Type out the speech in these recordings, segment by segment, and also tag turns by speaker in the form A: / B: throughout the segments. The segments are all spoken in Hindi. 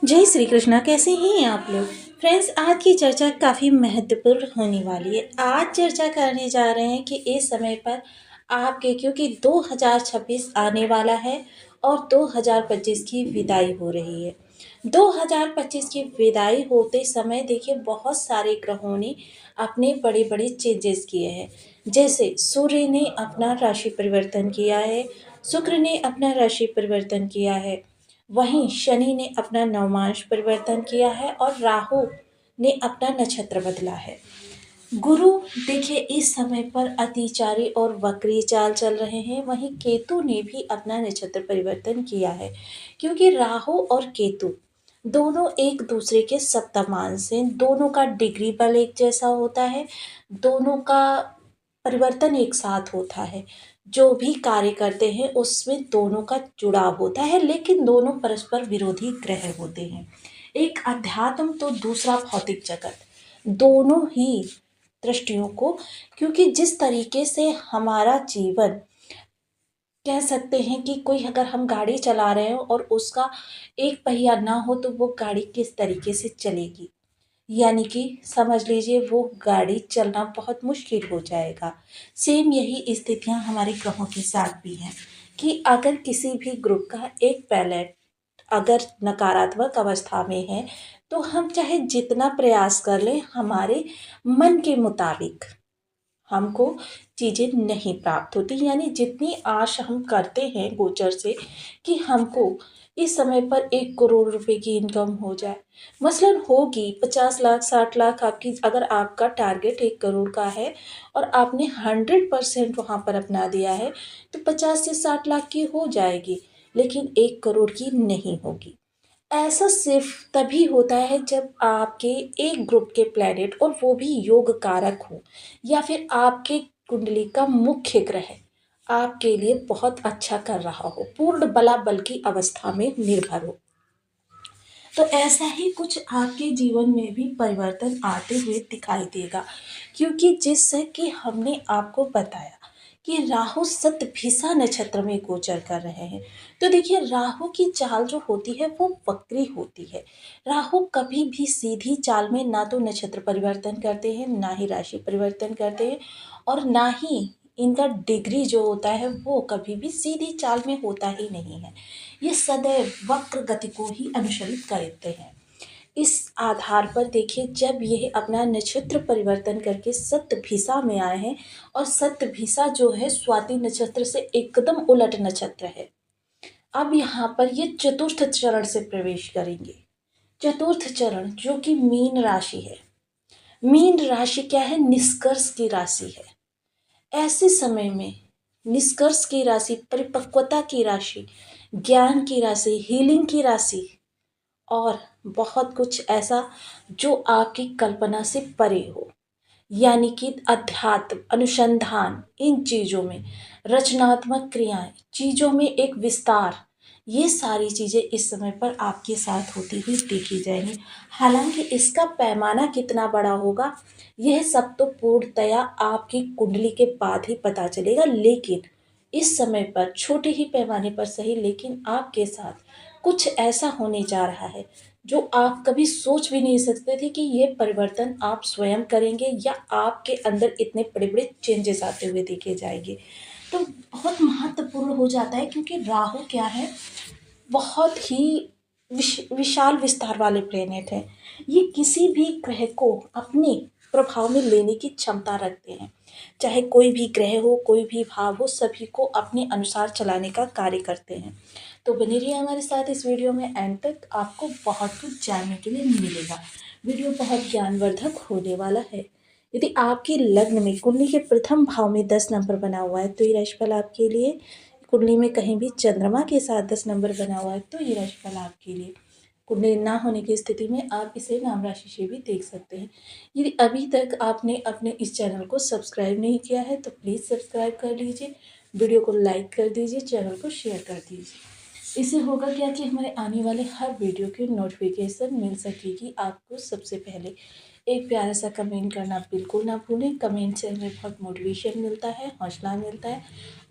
A: जय श्री कृष्णा। कैसे हैं आप लोग? फ्रेंड्स, आज की चर्चा काफ़ी महत्वपूर्ण होने वाली है। आज चर्चा करने जा रहे हैं कि इस समय पर आपके, क्योंकि 2026 आने वाला है और 2025 की विदाई हो रही है। 2025 की विदाई होते समय देखिए बहुत सारे ग्रहों ने अपने बड़े बड़े चेंजेस किए हैं। जैसे सूर्य ने अपना राशि परिवर्तन किया है, शुक्र ने अपना राशि परिवर्तन किया है, वहीं शनि ने अपना नवमांश परिवर्तन किया है और राहु ने अपना नक्षत्र बदला है। गुरु देखिए इस समय पर अतिचारी और वक्री चाल चल रहे हैं। वहीं केतु ने भी अपना नक्षत्र परिवर्तन किया है, क्योंकि राहु और केतु दोनों एक दूसरे के सप्तमांश हैं। दोनों का डिग्री बल एक जैसा होता है, दोनों का परिवर्तन एक साथ होता है। जो भी कार्य करते हैं उसमें दोनों का जुड़ाव होता है, लेकिन दोनों परस्पर विरोधी ग्रह होते हैं। एक अध्यात्म तो दूसरा भौतिक जगत, दोनों ही दृष्टियों को, क्योंकि जिस तरीके से हमारा जीवन, कह सकते हैं कि कोई अगर हम गाड़ी चला रहे हो और उसका एक पहिया ना हो तो वो गाड़ी किस तरीके से चलेगी, यानी कि समझ लीजिए वो गाड़ी चलना बहुत मुश्किल हो जाएगा। सेम यही स्थितियां हमारे ग्रहों के साथ भी हैं कि अगर किसी भी ग्रुप का एक प्लैनेट अगर नकारात्मक अवस्था में है तो हम चाहे जितना प्रयास कर लें, हमारे मन के मुताबिक हमको चीज़ें नहीं प्राप्त होती। यानी जितनी आश हम करते हैं गोचर से कि हमको इस समय पर 1 करोड़ रुपए की इनकम हो जाए, मसलन होगी 50 लाख 60 लाख आपकी, अगर आपका टारगेट 1 करोड़ का है और आपने 100% वहाँ पर अपना दिया है तो 50 से 60 लाख की हो जाएगी, लेकिन 1 करोड़ की नहीं होगी। ऐसा सिर्फ तभी होता है जब आपके एक ग्रुप के प्लैनेट, और वो भी योग कारक हो, या फिर आपके कुंडली का मुख्य ग्रह आपके लिए बहुत अच्छा कर रहा हो, पूर्ण बला बल की अवस्था में निर्भर हो। तो ऐसा ही कुछ आपके जीवन में भी परिवर्तन आते हुए दिखाई देगा, क्योंकि जिससे कि हमने आपको बताया कि राहु शतभिषा नक्षत्र में गोचर कर रहे हैं। तो देखिए राहु की चाल जो होती है वो वक्री होती है। राहु कभी भी सीधी चाल में ना तो नक्षत्र परिवर्तन करते हैं, ना ही राशि परिवर्तन करते हैं, और ना ही इनका डिग्री जो होता है वो कभी भी सीधी चाल में होता ही नहीं है। ये सदैव वक्र गति को ही अनुसरित करते हैं। इस आधार पर देखिए जब यह अपना नक्षत्र परिवर्तन करके शतभिषा में आए हैं, और शतभिषा जो है स्वाति नक्षत्र से एकदम उलट नक्षत्र है। अब यहाँ पर ये चतुर्थ चरण से प्रवेश करेंगे। चतुर्थ चरण जो कि मीन राशि है। मीन राशि क्या है? निष्कर्ष की राशि है। ऐसे समय में निष्कर्ष की राशि, परिपक्वता की राशि, ज्ञान की राशि, हीलिंग की राशि, और बहुत कुछ ऐसा जो आपकी कल्पना से परे हो, यानी कि अध्यात्म, अनुसंधान, इन चीज़ों में रचनात्मक क्रियाएं, चीज़ों में एक विस्तार, ये सारी चीज़ें इस समय पर आपके साथ होती हुई देखी जाएंगी। हालांकि इसका पैमाना कितना बड़ा होगा यह सब तो पूर्णतया आपकी कुंडली के बाद ही पता चलेगा, लेकिन इस समय पर छोटे ही पैमाने पर सही, लेकिन आपके साथ कुछ ऐसा होने जा रहा है जो आप कभी सोच भी नहीं सकते थे कि ये परिवर्तन आप स्वयं करेंगे या आपके अंदर इतने बड़े बड़े चेंजेस आते हुए देखे जाएंगे। तो बहुत महत्वपूर्ण हो जाता है, क्योंकि राहु क्या है, बहुत ही विशाल विस्तार वाले प्लेनेट हैं। ये किसी भी ग्रह को अपने प्रभाव में लेने की क्षमता रखते हैं। चाहे कोई भी ग्रह हो, कोई भी भाव हो, सभी को अपने अनुसार चलाने का कार्य करते हैं। तो बने रहिए हमारे साथ इस वीडियो में, एंड तक आपको बहुत कुछ जानने के लिए मिलेगा। वीडियो बहुत ज्ञानवर्धक होने वाला है। यदि आपके लग्न में कुंडली के प्रथम भाव में 10 नंबर बना हुआ है तो ये राशिफल आपके लिए। कुंडली में कहीं भी चंद्रमा के साथ 10 नंबर बना हुआ है तो ये राशिफल आपके लिए। कुंडली ना होने की स्थिति में आप इसे नाम राशि से भी देख सकते हैं। यदि अभी तक आपने अपने इस चैनल को सब्सक्राइब नहीं किया है तो प्लीज़ सब्सक्राइब कर लीजिए, वीडियो को लाइक कर दीजिए, चैनल को शेयर कर दीजिए। इससे होगा क्या कि हमारे आने वाले हर वीडियो की नोटिफिकेशन मिल सकेगी आपको सबसे पहले। एक प्यारा सा कमेंट करना बिल्कुल ना भूलें। कमेंट से हमें बहुत मोटिवेशन मिलता है, हौसला मिलता है,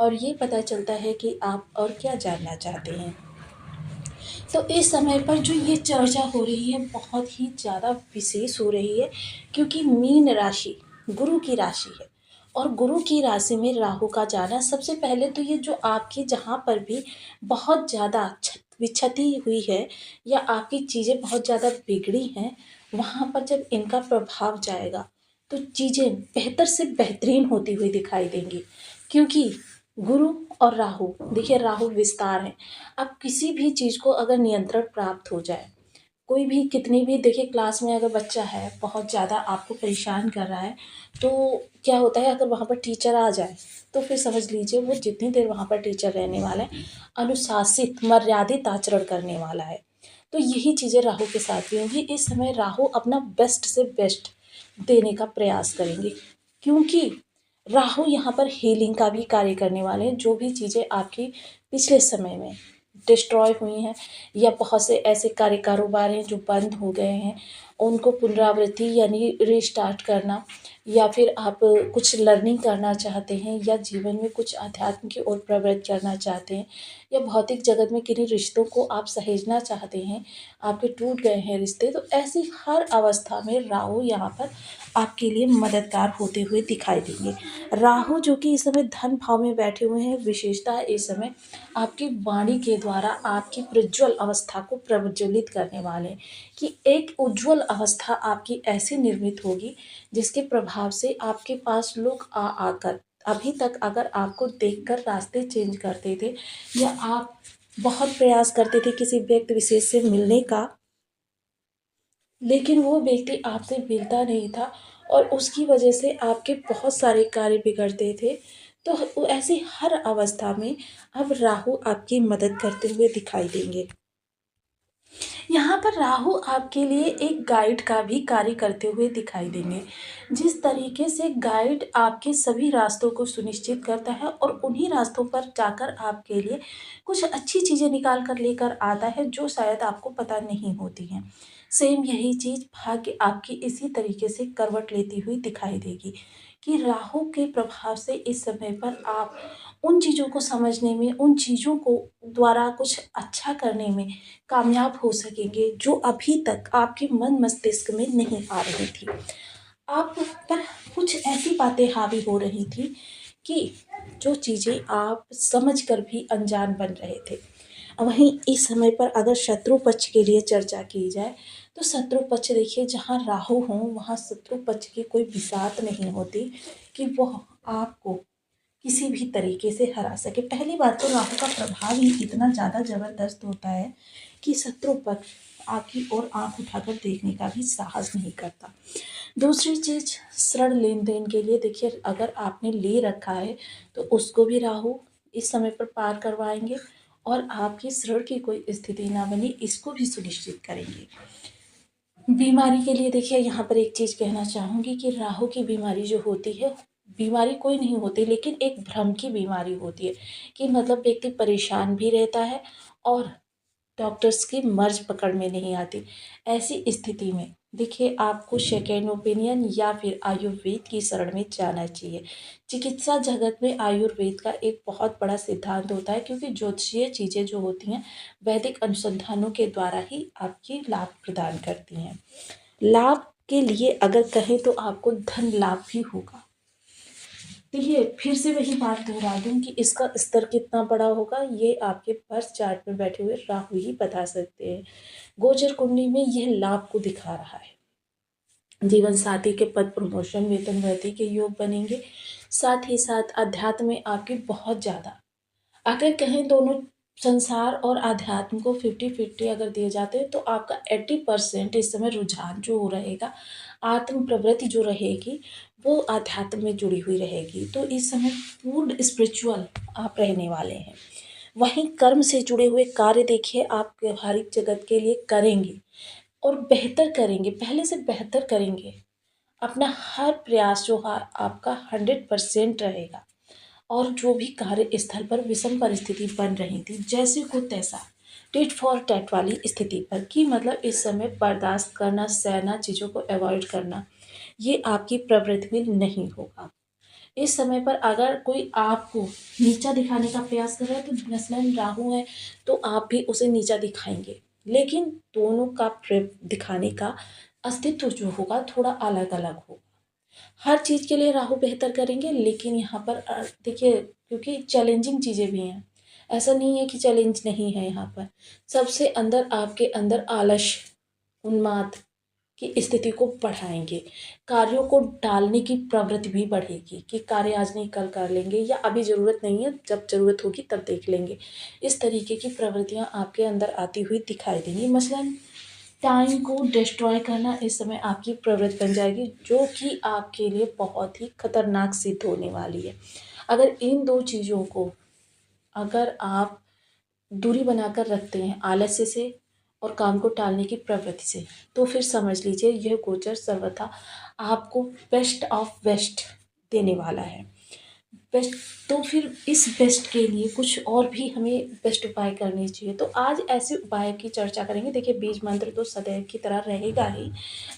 A: और ये पता चलता है कि आप और क्या जानना चाहते हैं। तो इस समय पर जो ये चर्चा हो रही है बहुत ही ज़्यादा विशेष हो रही है, क्योंकि मीन राशि गुरु की राशि है और गुरु की राशि में राहु का जाना, सबसे पहले तो ये जो आपकी जहाँ पर भी बहुत ज़्यादा क्षति हुई है या आपकी चीज़ें बहुत ज़्यादा बिगड़ी हैं, वहाँ पर जब इनका प्रभाव जाएगा तो चीज़ें बेहतर से बेहतरीन होती हुई दिखाई देंगी। क्योंकि गुरु और राहु, देखिए राहु विस्तार है। अब किसी भी चीज़ को अगर नियंत्रण प्राप्त हो जाए, कोई भी कितनी भी, देखिए क्लास में अगर बच्चा है बहुत ज़्यादा आपको परेशान कर रहा है, तो क्या होता है, अगर वहाँ पर टीचर आ जाए तो फिर समझ लीजिए वो जितनी देर वहाँ पर टीचर रहने वाला है, अनुशासित मर्यादित आचरण करने वाला है। तो यही चीज़ें राहु के साथ भी होंगी। इस समय राहु अपना बेस्ट से बेस्ट देने का प्रयास करेंगे, क्योंकि राहु यहाँ पर हीलिंग का भी कार्य करने वाले हैं। जो भी चीज़ें आपकी पिछले समय में डिस्ट्रॉय हुई हैं या बहुत से ऐसे कार्य कारोबार हैं जो बंद हो गए हैं, उनको पुनरावृत्ति यानी रिस्टार्ट करना, या फिर आप कुछ लर्निंग करना चाहते हैं या जीवन में कुछ अध्यात्म की ओर प्रवृत्त करना चाहते हैं, या भौतिक जगत में किन्हीं रिश्तों को आप सहेजना चाहते हैं, आपके टूट गए हैं रिश्ते, तो ऐसी हर अवस्था में राहु यहाँ पर आपके लिए मददगार होते हुए दिखाई देंगे। राहु जो कि इस समय धन भाव में बैठे हुए हैं, विशेषतः इस समय आपकी वाणी के द्वारा आपकी प्रज्वल अवस्था को प्रज्वलित करने वाले हैं, कि एक उज्ज्वल अवस्था आपकी ऐसी निर्मित होगी जिसके प्रभाव से आपके पास लोग आ आकर, अभी तक अगर आपको देखकर रास्ते चेंज करते थे या आप बहुत प्रयास करते थे किसी व्यक्ति विशेष से मिलने का, लेकिन वो व्यक्ति आपसे मिलता नहीं था और उसकी वजह से आपके बहुत सारे कार्य बिगड़ते थे। तो ऐसी हर अवस्था में अब राहु आपकी मदद करते हुए दिखाई देंगे। यहाँ पर राहु आपके लिए एक गाइड का भी कार्य करते हुए दिखाई देंगे। जिस तरीके से गाइड आपके सभी रास्तों को सुनिश्चित करता है और उन्हीं रास्तों पर जाकर आपके लिए कुछ अच्छी चीज़ें निकाल कर लेकर आता है जो शायद आपको पता नहीं होती हैं। सेम यही चीज़ भाग्य आपकी इसी तरीके से करवट लेती हुई दिखाई देगी, कि राहु के प्रभाव से इस समय पर आप उन चीज़ों को समझने में, उन चीज़ों को द्वारा कुछ अच्छा करने में कामयाब हो सकेंगे जो अभी तक आपके मन मस्तिष्क में नहीं आ रही थी। आप पर कुछ ऐसी बातें हावी हो रही थी कि जो चीज़ें आप समझ कर भी अनजान बन रहे थे। वहीं इस समय पर अगर शत्रु पक्ष के लिए चर्चा की जाए, तो शत्रु पक्ष देखिए जहाँ राहु हों वहाँ शत्रु पक्ष की कोई बिसात नहीं होती कि वह आपको किसी भी तरीके से हरा सके। पहली बात तो राहु का प्रभाव ही इतना ज़्यादा ज़बरदस्त होता है कि शत्रु पक्ष आपकी ओर आँख उठाकर देखने का भी साहस नहीं करता। दूसरी चीज़, ऋण लेन देन के लिए देखिए अगर आपने ले रखा है तो उसको भी राहु इस समय पर पार करवाएंगे और आपकी ऋण की कोई स्थिति ना बने इसको भी सुनिश्चित करेंगे। बीमारी के लिए देखिए यहाँ पर एक चीज़ कहना चाहूँगी कि राहु की बीमारी जो होती है, बीमारी कोई नहीं होती लेकिन एक भ्रम की बीमारी होती है, कि मतलब व्यक्ति परेशान भी रहता है और डॉक्टर्स की मर्ज़ पकड़ में नहीं आती। ऐसी स्थिति में देखिए आपको सेकेंड ओपिनियन या फिर आयुर्वेद की शरण में जाना चाहिए। चिकित्सा जगत में आयुर्वेद का एक बहुत बड़ा सिद्धांत होता है, क्योंकि ज्योतिषीय चीज़ें जो होती हैं वैदिक अनुसंधानों के द्वारा ही आपकी लाभ प्रदान करती हैं। लाभ के लिए अगर कहें तो आपको धन लाभ भी होगा। देखिए फिर से वही बात दोहरा दूँ कि इसका स्तर कितना बड़ा होगा ये आपके बर्थ चार्ट में बैठे हुए राहु ही बता सकते हैं। गोचर कुंडली में यह लाभ को दिखा रहा है। जीवन साथी के पद प्रमोशन वेतन वृद्धि के योग बनेंगे। साथ ही साथ अध्यात्म में आपके बहुत ज़्यादा, अगर कहें दोनों संसार और आध्यात्म को 50-50 अगर दिए जाते हैं तो आपका 80% इस समय रुझान जो हो रहेगा, आत्म प्रवृत्ति जो रहेगी वो आध्यात्म में जुड़ी हुई रहेगी। तो इस समय पूर्ण स्पिरिचुअल आप रहने वाले हैं। वहीं कर्म से जुड़े हुए कार्य देखिए आप व्यवहारिक जगत के लिए करेंगे और बेहतर करेंगे, पहले से बेहतर करेंगे। अपना हर प्रयास जो है आपका 100% रहेगा। और जो भी कार्यस्थल पर विषम परिस्थिति बन रही थी, जैसे को तैसा टिट फॉर टैट वाली स्थिति पर, कि मतलब इस समय बर्दाश्त करना, सहना, चीज़ों को अवॉइड करना, ये आपकी प्रवृत्ति में नहीं होगा। इस समय पर अगर कोई आपको नीचा दिखाने का प्रयास कर रहा है तो मसलन राहु है तो आप भी उसे नीचा दिखाएंगे, लेकिन दोनों का दिखाने का अस्तित्व जो होगा थोड़ा अलग अलग होगा। हर चीज़ के लिए राहु बेहतर करेंगे, लेकिन यहाँ पर देखिए, क्योंकि चैलेंजिंग चीज़ें भी हैं, ऐसा नहीं है कि चैलेंज नहीं है यहाँ पर। सबसे अंदर आपके अंदर आलस, उन्माद की स्थिति को बढ़ाएंगे। कार्यों को टालने की प्रवृत्ति भी बढ़ेगी कि कार्य आज नहीं कल कर लेंगे, या अभी ज़रूरत नहीं है, जब ज़रूरत होगी तब देख लेंगे। इस तरीके की प्रवृत्तियाँ आपके अंदर आती हुई दिखाई देंगी। मसलन टाइम को डिस्ट्रॉय करना इस समय आपकी प्रवृत्ति बन जाएगी, जो कि आपके लिए बहुत ही खतरनाक सिद्ध होने वाली है। अगर इन दो चीज़ों को अगर आप दूरी बनाकर रखते हैं, आलस्य से और काम को टालने की प्रवृत्ति से, तो फिर समझ लीजिए यह गोचर सर्वथा आपको बेस्ट ऑफ बेस्ट देने वाला है। बेस्ट, तो फिर इस बेस्ट के लिए कुछ और भी हमें बेस्ट उपाय करने चाहिए। तो आज ऐसे उपाय की चर्चा करेंगे। देखिए, बीज मंत्र तो सदैव की तरह रहेगा ही,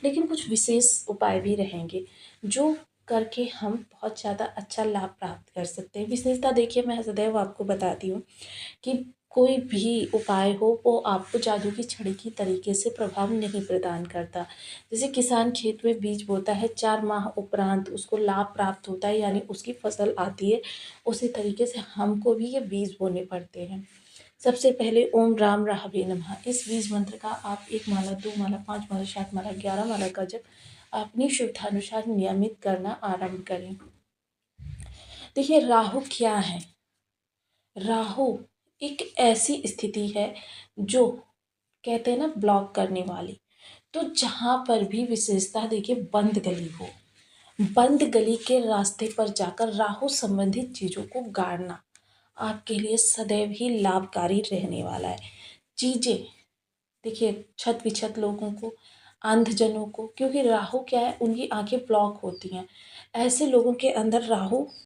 A: लेकिन कुछ विशेष उपाय भी रहेंगे जो करके हम बहुत ज़्यादा अच्छा लाभ प्राप्त कर सकते हैं। विशेषता देखिए, मैं सदैव आपको बताती हूँ कि कोई भी उपाय हो वो आपको जादू की छड़ी की तरीके से प्रभाव नहीं प्रदान करता। जैसे किसान खेत में बीज बोता है, 4 माह उपरांत उसको लाभ प्राप्त होता है, यानी उसकी फसल आती है। उसी तरीके से हमको भी ये बीज बोने पड़ते हैं। सबसे पहले ओम राम राहवे नमः, इस बीज मंत्र का आप 1 माला, 2 माला, 5 माला, 7 माला, 11 माला का जप अपनी शुद्धानुसार नियमित करना आरंभ करें। देखिए, राहु क्या है? राहु एक ऐसी स्थिति है जो कहते हैं ना, ब्लॉक करने वाली। तो जहाँ पर भी विशेषता देखिए, बंद गली हो, बंद गली के रास्ते पर जाकर राहु संबंधित चीज़ों को गाड़ना आपके लिए सदैव ही लाभकारी रहने वाला है। चीज़ें देखिए, छत विछत लोगों को, अंधजनों को, क्योंकि राहु क्या है, उनकी आंखें ब्लॉक होती हैं। ऐसे लोगों के अंदर राहु